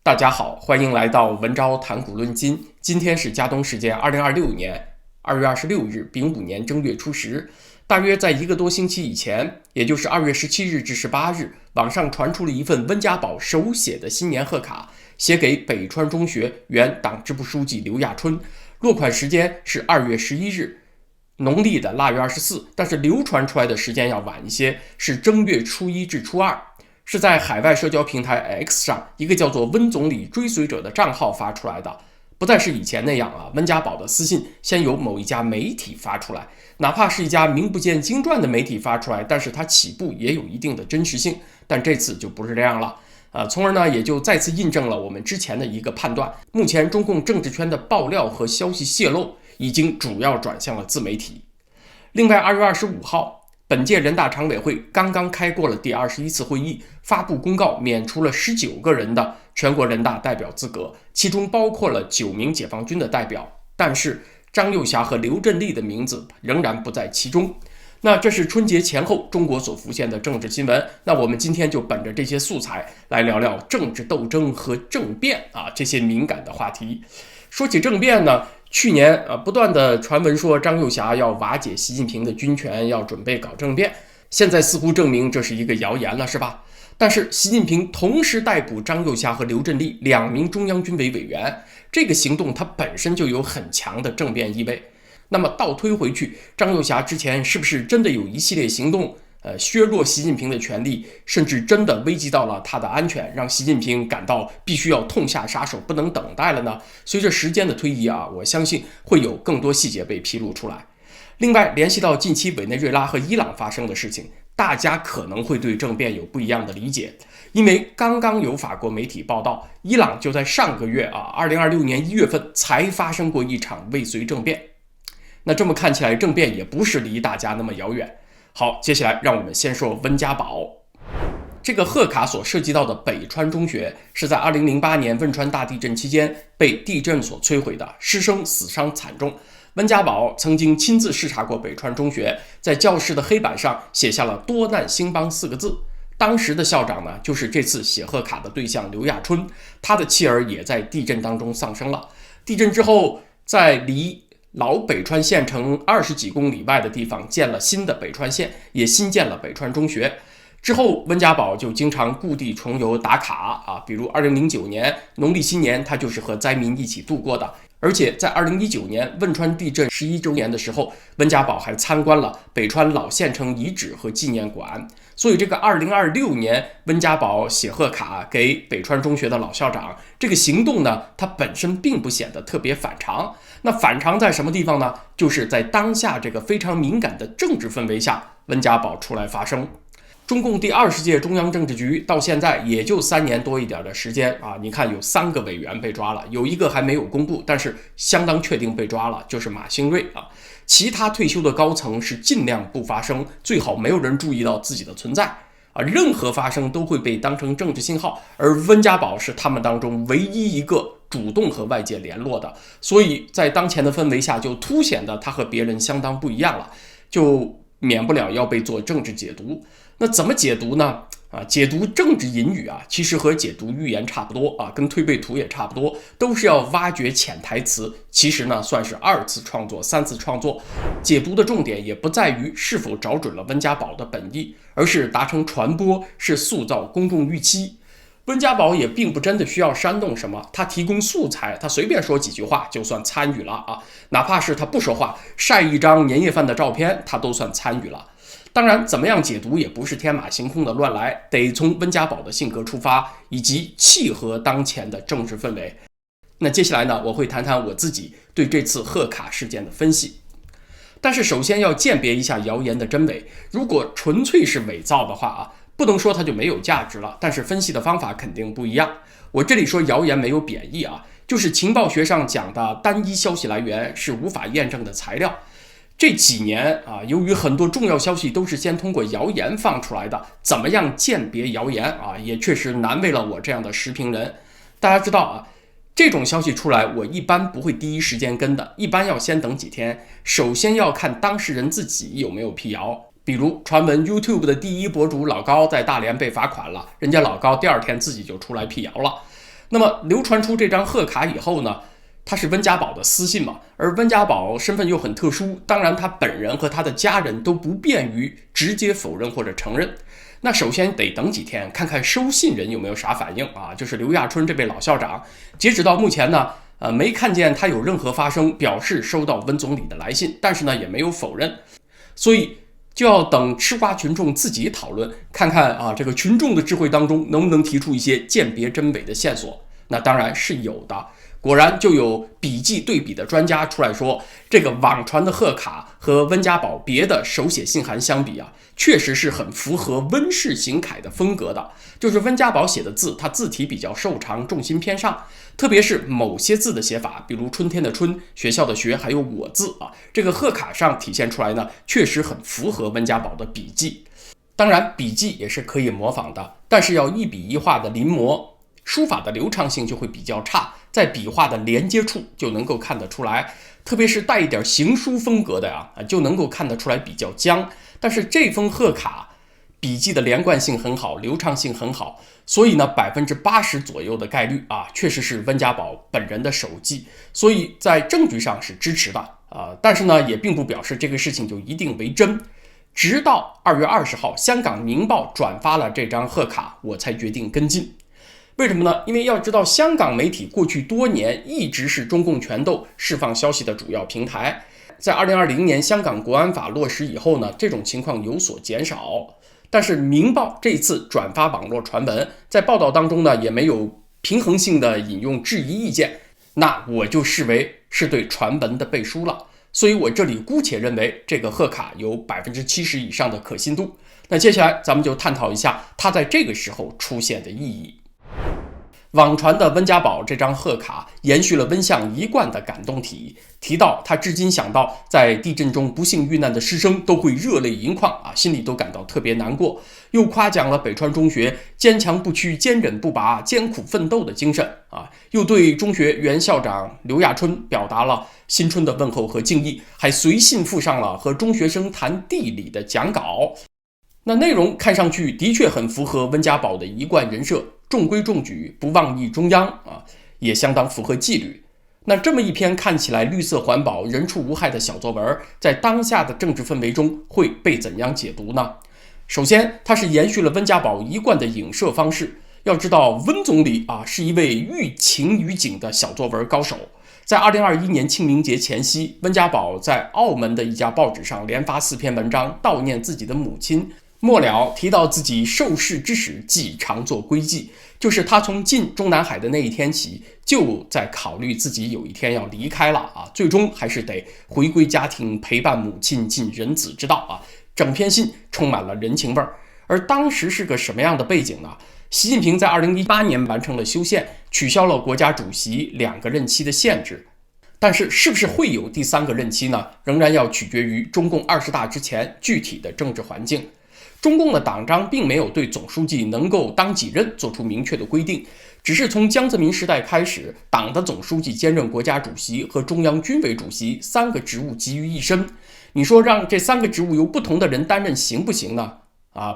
大家好，欢迎来到文昭谈古论今。今天是嘉东时间2026年2月26日，丙午年正月初10。大约在1个多星期以前，也就是2月17日至18日，网上传出了一份温家宝手写的新年贺卡，写给北川中学原党支部书记刘亚春，落款时间是2月11日，农历的腊月24，但是流传出来的时间要晚一些，是正月初1至初2。是在海外社交平台 X 上一个叫做温总理追随者的账号发出来的，不再是以前那样温家宝的私信先由某一家媒体发出来，哪怕是一家名不见经传的媒体发出来，但是它起步也有一定的真实性，但这次就不是这样了。从而呢，也就再次印证了我们之前的一个判断，目前中共政治圈的爆料和消息泄露已经主要转向了自媒体。另外2月25号本届人大常委会刚刚开过了第21次会议，发布公告免除了19个人的全国人大代表资格，其中包括了9名解放军的代表，但是张又侠和刘振立的名字仍然不在其中。那这是春节前后中国所浮现的政治新闻，那我们今天就本着这些素材来聊聊政治斗争和政变这些敏感的话题。说起政变呢，去年不断的传闻说张又侠要瓦解习近平的军权，要准备搞政变，现在似乎证明这是一个谣言了，是吧？但是习近平同时逮捕张又侠和刘振立2名中央军委委员，这个行动它本身就有很强的政变意味。那么倒推回去，张又侠之前是不是真的有一系列行动削弱习近平的权力，甚至真的危及到了他的安全，让习近平感到必须要痛下杀手，不能等待了呢？随着时间的推移我相信会有更多细节被披露出来。另外，联系到近期委内瑞拉和伊朗发生的事情，大家可能会对政变有不一样的理解，因为刚刚有法国媒体报道，伊朗就在上个月2026年1月份才发生过一场未遂政变。那这么看起来，政变也不是离大家那么遥远。好，接下来让我们先说温家宝。这个贺卡所涉及到的北川中学是在2008年汶川大地震期间被地震所摧毁的，师生死伤惨重。温家宝曾经亲自视察过北川中学，在教室的黑板上写下了多难兴邦4个字。当时的校长呢，就是这次写贺卡的对象刘亚春，他的妻儿也在地震当中丧生了。地震之后，在离老北川县城20几公里外的地方建了新的北川县，也新建了北川中学。之后温家宝就经常故地重游打卡比如2009年农历新年他就是和灾民一起度过的，而且在2019年汶川地震11周年的时候，温家宝还参观了北川老县城遗址和纪念馆。所以这个2026年温家宝写贺卡给北川中学的老校长，这个行动呢，它本身并不显得特别反常。那反常在什么地方呢？就是在当下这个非常敏感的政治氛围下，温家宝出来发声。中共第20届中央政治局到现在也就3年多一点的时间你看有3个委员被抓了，有1个还没有公布，但是相当确定被抓了，就是马兴瑞其他退休的高层是尽量不发声，最好没有人注意到自己的存在任何发声都会被当成政治信号，而温家宝是他们当中唯一一个主动和外界联络的，所以在当前的氛围下就凸显的他和别人相当不一样了，就免不了要被做政治解读。那怎么解读呢？解读政治隐语其实和解读预言差不多跟推背图也差不多，都是要挖掘潜台词。其实呢，算是2次创作、3次创作。解读的重点也不在于是否找准了温家宝的本意，而是达成传播，是塑造公众预期。温家宝也并不真的需要煽动什么，他提供素材，他随便说几句话就算参与了哪怕是他不说话，晒一张年夜饭的照片，他都算参与了。当然，怎么样解读也不是天马行空的乱来，得从温家宝的性格出发，以及契合当前的政治氛围。那接下来呢，我会谈谈我自己对这次贺卡事件的分析。但是首先要鉴别一下谣言的真伪，如果纯粹是伪造的话不能说它就没有价值了，但是分析的方法肯定不一样。我这里说谣言没有贬义就是情报学上讲的单一消息来源是无法验证的材料。这几年由于很多重要消息都是先通过谣言放出来的，怎么样鉴别谣言也确实难为了我这样的时评人。大家知道这种消息出来，我一般不会第一时间跟的，一般要先等几天。首先要看当事人自己有没有辟谣，比如传闻 YouTube 的第一博主老高在大连被罚款了，人家老高第2天自己就出来辟谣了。那么流传出这张贺卡以后呢，它是温家宝的私信嘛，而温家宝身份又很特殊，当然他本人和他的家人都不便于直接否认或者承认。那首先得等几天，看看收信人有没有啥反应啊，就是刘亚春这位老校长。截止到目前呢，没看见他有任何发声表示收到温总理的来信，但是呢也没有否认，所以就要等吃瓜群众自己讨论，看看啊这个群众的智慧当中能不能提出一些鉴别真伪的线索。那当然是有的。果然就有笔迹对比的专家出来说，这个网传的贺卡和温家宝别的手写信函相比啊，确实是很符合温氏行楷的风格的。就是温家宝写的字，它字体比较瘦长，重心偏上，特别是某些字的写法，比如春天的春、学校的学，还有我字啊，这个贺卡上体现出来呢，确实很符合温家宝的笔迹。当然，笔迹也是可以模仿的，但是要一笔一画的临摹。书法的流畅性就会比较差，在笔画的连接处就能够看得出来，特别是带一点行书风格的就能够看得出来比较僵。但是这封贺卡笔记的连贯性很好，流畅性很好，所以呢80%左右的概率确实是温家宝本人的手迹，所以在证据上是支持的但是呢也并不表示这个事情就一定为真。直到2月20号，香港《明报》转发了这张贺卡，我才决定跟进。为什么呢？因为要知道，香港媒体过去多年一直是中共权斗释放消息的主要平台。在2020年香港国安法落实以后呢，这种情况有所减少。但是《明报》这次转发网络传闻，在报道当中呢，也没有平衡性的引用质疑意见，那我就视为是对传闻的背书了。所以我这里姑且认为这个贺卡有70%以上的可信度。那接下来咱们就探讨一下它在这个时候出现的意义。网传的温家宝这张贺卡延续了温相一贯的感动体，提到他至今想到在地震中不幸遇难的师生都会热泪盈眶心里都感到特别难过，又夸奖了北川中学坚强不屈、坚韧不拔、艰苦奋斗的精神又对中学原校长刘亚春表达了新春的问候和敬意，还随信附上了和中学生谈地理的讲稿。那内容看上去的确很符合温家宝的一贯人设，中规中矩，不妄议中央也相当符合纪律。那这么一篇看起来绿色环保、人畜无害的小作文，在当下的政治氛围中会被怎样解读呢？首先，它是延续了温家宝一贯的影射方式。要知道，温总理是一位寓情于景的小作文高手。在2021年清明节前夕，温家宝在澳门的一家报纸上连发4篇文章，悼念自己的母亲。末了提到自己受世之始即常作归迹，就是他从进中南海的那一天起，就在考虑自己有一天要离开了最终还是得回归家庭，陪伴母亲尽人子之道整篇信充满了人情味儿。而当时是个什么样的背景呢？习近平在2018年完成了修宪，取消了国家主席2个任期的限制。但是是不是会有第3个任期呢？仍然要取决于中共20大之前具体的政治环境。中共的党章并没有对总书记能够当几任做出明确的规定，只是从江泽民时代开始，党的总书记兼任国家主席和中央军委主席3个职务集于一身。你说让这3个职务由不同的人担任行不行呢？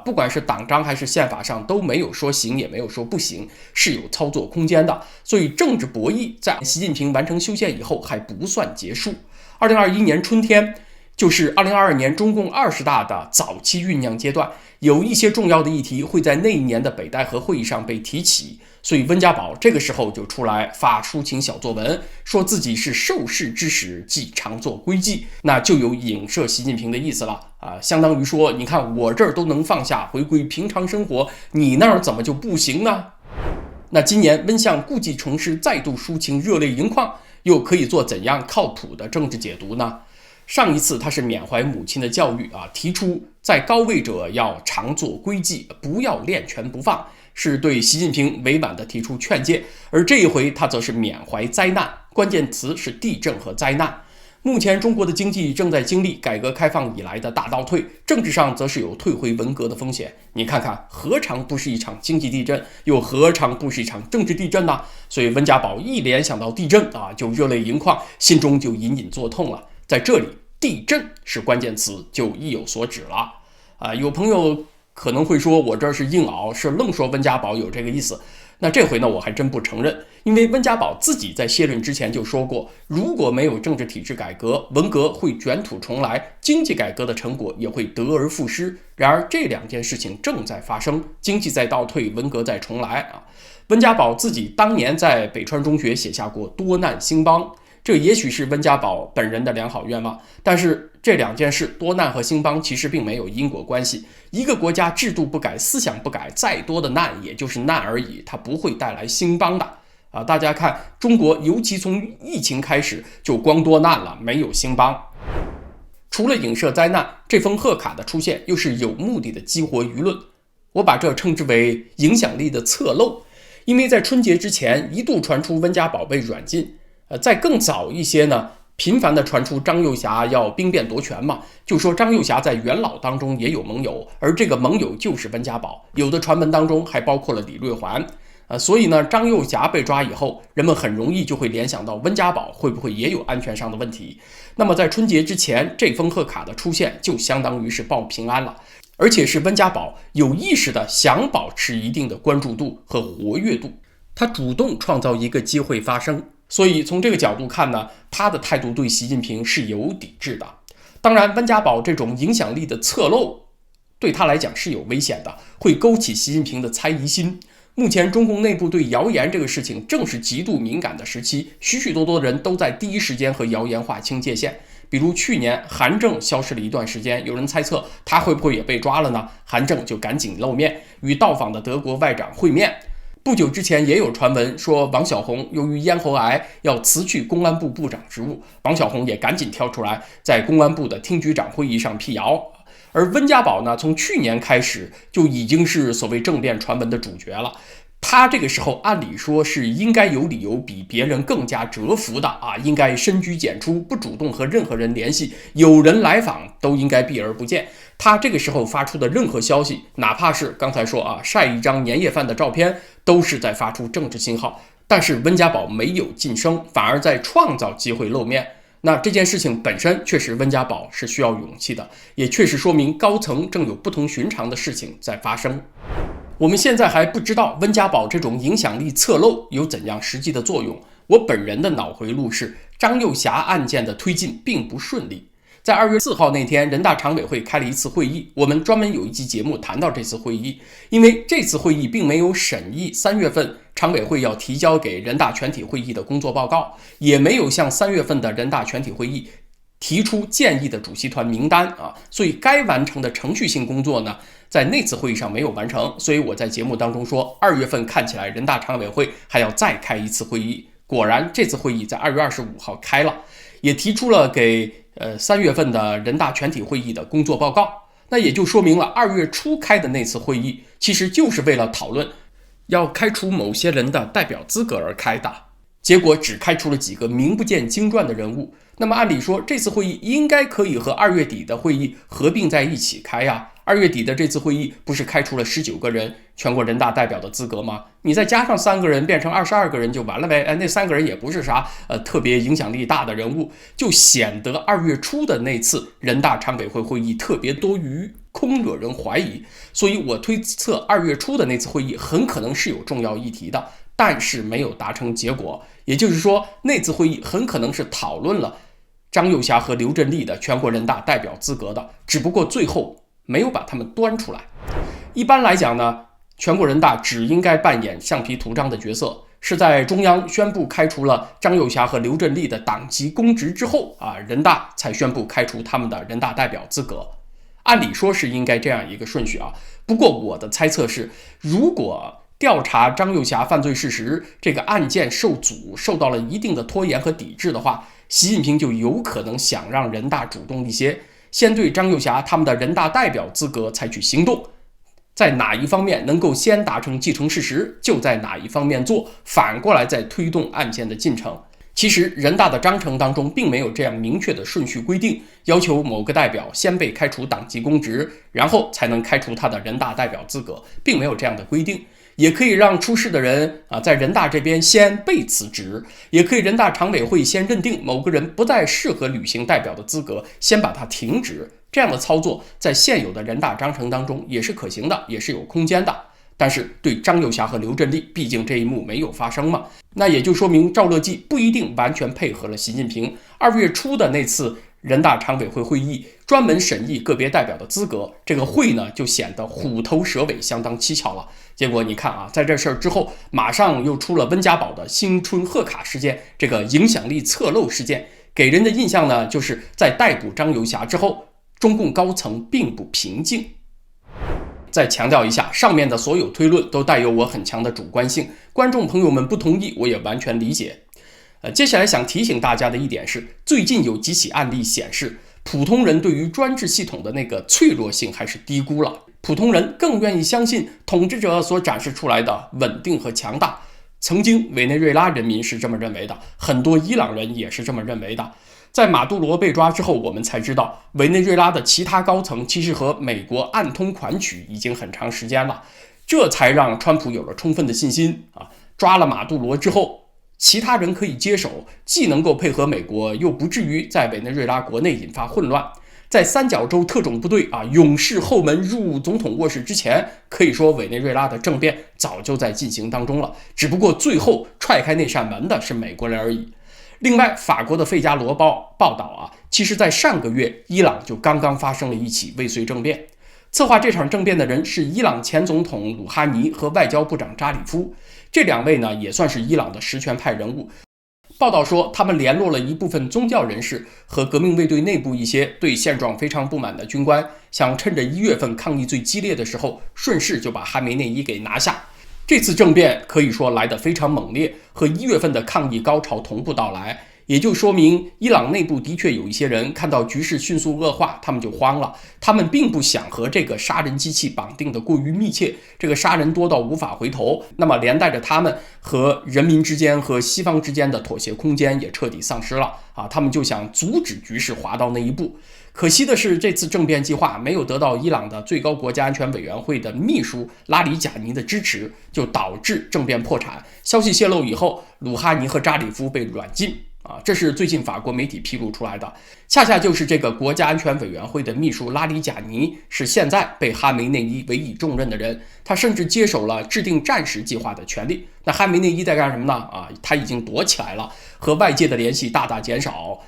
不管是党章还是宪法上都没有说行，也没有说不行，是有操作空间的。所以政治博弈在习近平完成修宪以后还不算结束。2021年春天，就是2022年中共20大的早期酝酿阶段，有一些重要的议题会在那一年的北戴河会议上被提起，所以温家宝这个时候就出来发抒情小作文，说自己是受世之始即常作归迹，那就有影射习近平的意思了相当于说，你看我这儿都能放下，回归平常生活，你那儿怎么就不行呢？那今年温相故技重施，再度抒情，热泪盈眶，又可以做怎样靠谱的政治解读呢？上一次他是缅怀母亲的教育提出在高位者要常作归迹，不要恋权不放，是对习近平委婉地提出劝诫。而这一回他则是缅怀灾难，关键词是地震和灾难。目前中国的经济正在经历改革开放以来的大倒退，政治上则是有退回文革的风险。你看看，何尝不是一场经济地震，又何尝不是一场政治地震呢？所以温家宝一联想到地震就热泪盈眶，心中就隐隐作痛了。在这里，地震是关键词，就意有所指了有朋友可能会说，我这是硬熬，是愣说温家宝有这个意思。那这回呢，我还真不承认，因为温家宝自己在卸任之前就说过，如果没有政治体制改革，文革会卷土重来，经济改革的成果也会得而复失。然而这两件事情正在发生，经济在倒退，文革在重来啊。温家宝自己当年在北川中学写下过多难兴邦，这也许是温家宝本人的良好愿望，但是这两件事，多难和兴邦其实并没有因果关系。一个国家制度不改，思想不改，再多的难也就是难而已，它不会带来兴邦的啊！大家看，中国尤其从疫情开始就光多难了，没有兴邦。除了影射灾难，这封贺卡的出现又是有目的的激活舆论，我把这称之为影响力的侧漏。因为在春节之前一度传出温家宝被软禁，在更早一些呢，频繁地传出张幼霞要兵变夺权嘛，就说张幼霞在元老当中也有盟友，而这个盟友就是温家宝，有的传闻当中还包括了李瑞环。所以呢，张幼霞被抓以后，人们很容易就会联想到温家宝会不会也有安全上的问题。那么在春节之前，这封贺卡的出现就相当于是报平安了，而且是温家宝有意识的想保持一定的关注度和活跃度，他主动创造一个机会发生。所以从这个角度看呢，他的态度对习近平是有抵制的。当然，温家宝这种影响力的侧漏对他来讲是有危险的，会勾起习近平的猜疑心。目前中共内部对谣言这个事情正是极度敏感的时期，许许多多人都在第一时间和谣言划清界限。比如去年韩正消失了一段时间，有人猜测他会不会也被抓了呢？韩正就赶紧露面，与到访的德国外长会面。不久之前也有传闻说王小洪由于咽喉癌要辞去公安部部长职务，王小洪也赶紧跳出来在公安部的厅局长会议上辟谣。而温家宝呢，从去年开始就已经是所谓政变传闻的主角了。他这个时候按理说是应该有理由比别人更加蛰伏的啊，应该深居简出，不主动和任何人联系，有人来访都应该避而不见。他这个时候发出的任何消息，哪怕是刚才说啊晒一张年夜饭的照片，都是在发出政治信号。但是温家宝没有晋升，反而在创造机会露面。那这件事情本身确实温家宝是需要勇气的，也确实说明高层正有不同寻常的事情在发生。我们现在还不知道温家宝这种影响力侧漏有怎样实际的作用。我本人的脑回路是，张幼霞案件的推进并不顺利。在2月4号那天，人大常委会开了一次会议，我们专门有一期节目谈到这次会议。因为这次会议并没有审议3月份常委会要提交给人大全体会议的工作报告，也没有向3月份的人大全体会议提出建议的主席团名单啊，所以该完成的程序性工作呢，在那次会议上没有完成。所以我在节目当中说，2月份看起来人大常委会还要再开一次会议。果然这次会议在2月25号开了，也提出了给3月份的人大全体会议的工作报告。那也就说明了2月初开的那次会议其实就是为了讨论要开除某些人的代表资格而开的，结果只开除了几个名不见经传的人物。那么按理说这次会议应该可以和2月底的会议合并在一起开呀。2月底的这次会议不是开除了19个人全国人大代表的资格吗？你再加上3个人变成22个人就完了呗。那3个人也不是啥特别影响力大的人物，就显得2月初的那次人大常委会会议特别多余，空惹人怀疑。所以我推测2月初的那次会议很可能是有重要议题的，但是没有达成结果。也就是说，那次会议很可能是讨论了张幼霞和刘振立的全国人大代表资格的，只不过最后没有把他们端出来。一般来讲呢，全国人大只应该扮演橡皮图章的角色，是在中央宣布开除了张幼霞和刘振立的党籍公职之后人大才宣布开除他们的人大代表资格。按理说是应该这样一个顺序不过我的猜测是，如果调查张幼霞犯罪事实这个案件受阻，受到了一定的拖延和抵制的话，习近平就有可能想让人大主动一些，先对张幼霞他们的人大代表资格采取行动，在哪一方面能够先达成既成事实，就在哪一方面做，反过来再推动案件的进程。其实人大的章程当中并没有这样明确的顺序规定，要求某个代表先被开除党籍公职，然后才能开除他的人大代表资格，并没有这样的规定。也可以让出事的人在人大这边先被辞职，也可以人大常委会先认定某个人不再适合履行代表的资格，先把他停职。这样的操作在现有的人大章程当中也是可行的，也是有空间的。但是对张又侠和刘振利，毕竟这一幕没有发生嘛，那也就说明赵乐际不一定完全配合了习近平。2月初的那次人大常委会会议专门审议个别代表的资格，这个会呢就显得虎头蛇尾，相当蹊跷了。结果你看啊，在这事儿之后，马上又出了温家宝的新春贺卡事件，这个影响力侧漏事件，给人的印象呢，就是在逮捕张又侠之后，中共高层并不平静。再强调一下，上面的所有推论都带有我很强的主观性，观众朋友们不同意，我也完全理解。接下来想提醒大家的一点是，最近有几起案例显示，普通人对于专制系统的那个脆弱性还是低估了。普通人更愿意相信统治者所展示出来的稳定和强大。曾经委内瑞拉人民是这么认为的，很多伊朗人也是这么认为的。在马杜罗被抓之后，我们才知道委内瑞拉的其他高层其实和美国暗通款曲已经很长时间了，这才让川普有了充分的信心啊！抓了马杜罗之后，其他人可以接手，既能够配合美国，又不至于在委内瑞拉国内引发混乱。在三角洲特种部队勇士后门入总统卧室之前，可以说委内瑞拉的政变早就在进行当中了，只不过最后踹开那扇门的是美国人而已。另外，法国的《费加罗报》报道其实在上个月，伊朗就刚刚发生了一起未遂政变。策划这场政变的人是伊朗前总统鲁哈尼和外交部长扎里夫，这两位呢也算是伊朗的实权派人物。报道说，他们联络了一部分宗教人士和革命卫队内部一些对现状非常不满的军官，想趁着1月份抗议最激烈的时候，顺势就把哈梅内伊给拿下。这次政变可以说来得非常猛烈，和1月份的抗议高潮同步到来，也就说明伊朗内部的确有一些人看到局势迅速恶化，他们就慌了，他们并不想和这个杀人机器绑定的过于密切，这个杀人多到无法回头，那么连带着他们和人民之间和西方之间的妥协空间也彻底丧失了他们就想阻止局势滑到那一步。可惜的是，这次政变计划没有得到伊朗的最高国家安全委员会的秘书拉里贾尼的支持，就导致政变破产。消息泄露以后，鲁哈尼和扎里夫被软禁这是最近法国媒体披露出来的。恰恰就是这个国家安全委员会的秘书拉里贾尼是现在被哈梅内伊委以重任的人，他甚至接手了制定战时计划的权利。那哈梅内伊在干什么呢？他已经躲起来了，和外界的联系大大减少，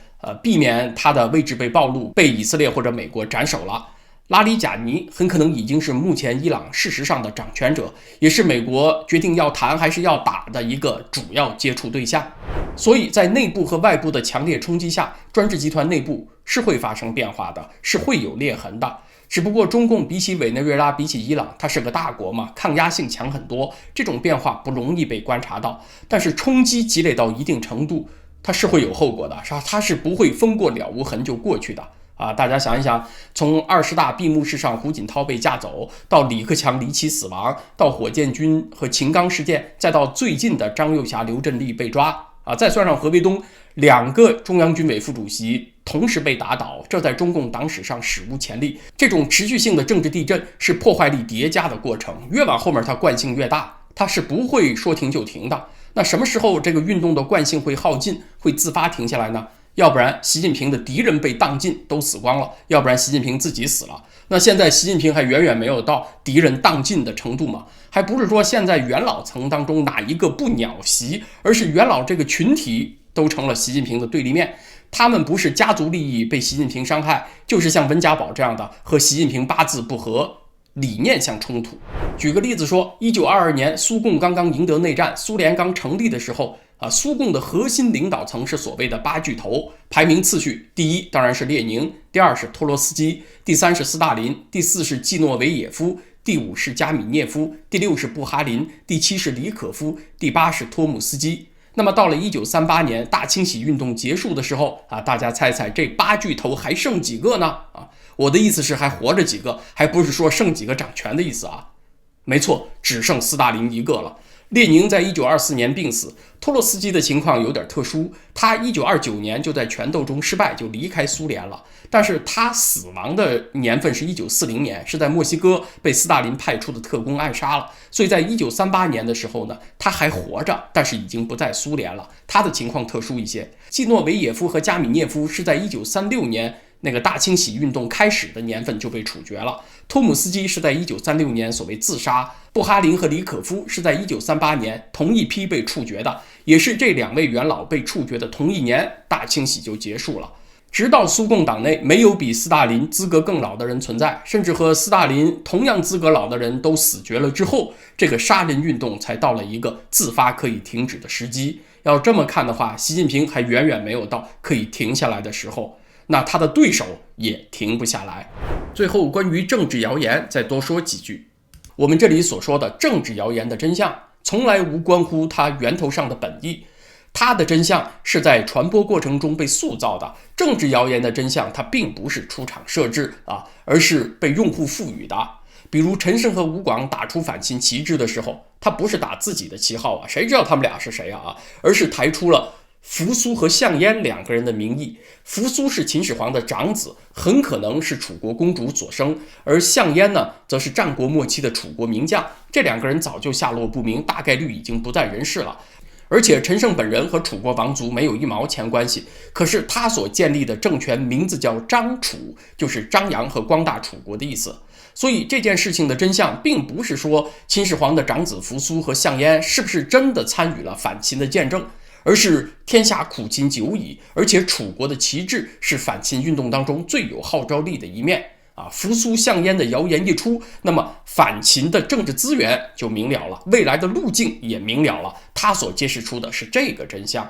避免他的位置被暴露，被以色列或者美国斩首了。拉里贾尼很可能已经是目前伊朗事实上的掌权者，也是美国决定要谈还是要打的一个主要接触对象。所以在内部和外部的强烈冲击下，专制集团内部是会发生变化的，是会有裂痕的。只不过中共比起委内瑞拉，比起伊朗，它是个大国嘛，抗压性强很多，这种变化不容易被观察到。但是冲击积累到一定程度，它是会有后果的，它是不会风过了无痕就过去的。大家想一想，从20大闭幕式上胡锦涛被架走，到李克强离奇死亡，到火箭军和秦刚事件，再到最近的张又侠、刘振利被抓再算上何卫东2个中央军委副主席同时被打倒，这在中共党史上史无前例。这种持续性的政治地震是破坏力叠加的过程，越往后面它惯性越大，它是不会说停就停的。那什么时候这个运动的惯性会耗尽，会自发停下来呢？要不然习近平的敌人被荡尽都死光了，要不然习近平自己死了。那现在习近平还远远没有到敌人荡尽的程度嘛，还不是说现在元老层当中哪一个不鸟习，而是元老这个群体都成了习近平的对立面。他们不是家族利益被习近平伤害，就是像温家宝这样的和习近平八字不合，理念相冲突。举个例子说，1922年苏共刚刚赢得内战，苏联刚成立的时候苏共的核心领导层是所谓的8巨头，排名次序，第一当然是列宁，第二是托洛斯基，第三是斯大林，第四是季诺维也夫，第五是加米涅夫，第六是布哈林，第七是李可夫，第八是托姆斯基。那么到了1938年大清洗运动结束的时候大家猜猜这8巨头还剩几个呢？我的意思是还活着几个，还不是说剩几个掌权的意思没错，只剩斯大林一个了。列宁在1924年病死，托洛斯基的情况有点特殊，他1929年就在权斗中失败，就离开苏联了。但是他死亡的年份是1940年，是在墨西哥被斯大林派出的特工暗杀了。所以在1938年的时候呢，他还活着，但是已经不在苏联了。他的情况特殊一些。季诺维也夫和加米涅夫是在1936年那个大清洗运动开始的年份就被处决了。托姆斯基是在1936年所谓自杀，布哈林和李可夫是在1938年同一批被处决的，也是这2位元老被处决的同一年，大清洗就结束了。直到苏共党内没有比斯大林资格更老的人存在，甚至和斯大林同样资格老的人都死绝了之后，这个杀人运动才到了一个自发可以停止的时机。要这么看的话，习近平还远远没有到可以停下来的时候，那他的对手也停不下来。最后，关于政治谣言再多说几句。我们这里所说的政治谣言的真相，从来无关乎它源头上的本意，它的真相是在传播过程中被塑造的。政治谣言的真相，它并不是出厂设置而是被用户赋予的。比如陈胜和吴广打出反秦旗帜的时候，他不是打自己的旗号谁知道他们俩是谁而是抬出了扶苏和项燕2个人的名义。扶苏是秦始皇的长子，很可能是楚国公主所生，而项燕呢，则是战国末期的楚国名将。这2个人早就下落不明，大概率已经不在人世了。而且陈胜本人和楚国王族没有1毛钱关系，可是他所建立的政权名字叫张楚，就是张扬和光大楚国的意思。所以这件事情的真相并不是说秦始皇的长子扶苏和项燕是不是真的参与了反秦的见证，而是天下苦秦久矣，而且楚国的旗帜是反秦运动当中最有号召力的一面扶苏项燕的谣言一出，那么反秦的政治资源就明了了，未来的路径也明了了，他所揭示出的是这个真相。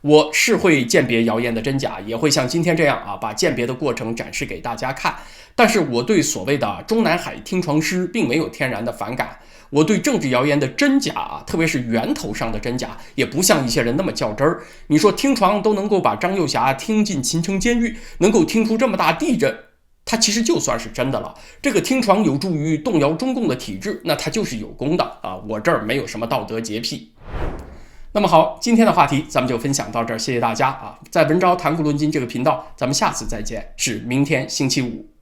我是会鉴别谣言的真假，也会像今天这样把鉴别的过程展示给大家看，但是我对所谓的中南海听床师并没有天然的反感。我对政治谣言的真假特别是源头上的真假，也不像一些人那么较真儿。你说听床都能够把张幼霞听进秦城监狱，能够听出这么大地震，它其实就算是真的了。这个听床有助于动摇中共的体制，那它就是有功的我这儿没有什么道德洁癖。那么好，今天的话题咱们就分享到这儿，谢谢大家在文昭谈古论今这个频道，咱们下次再见，是明天星期五。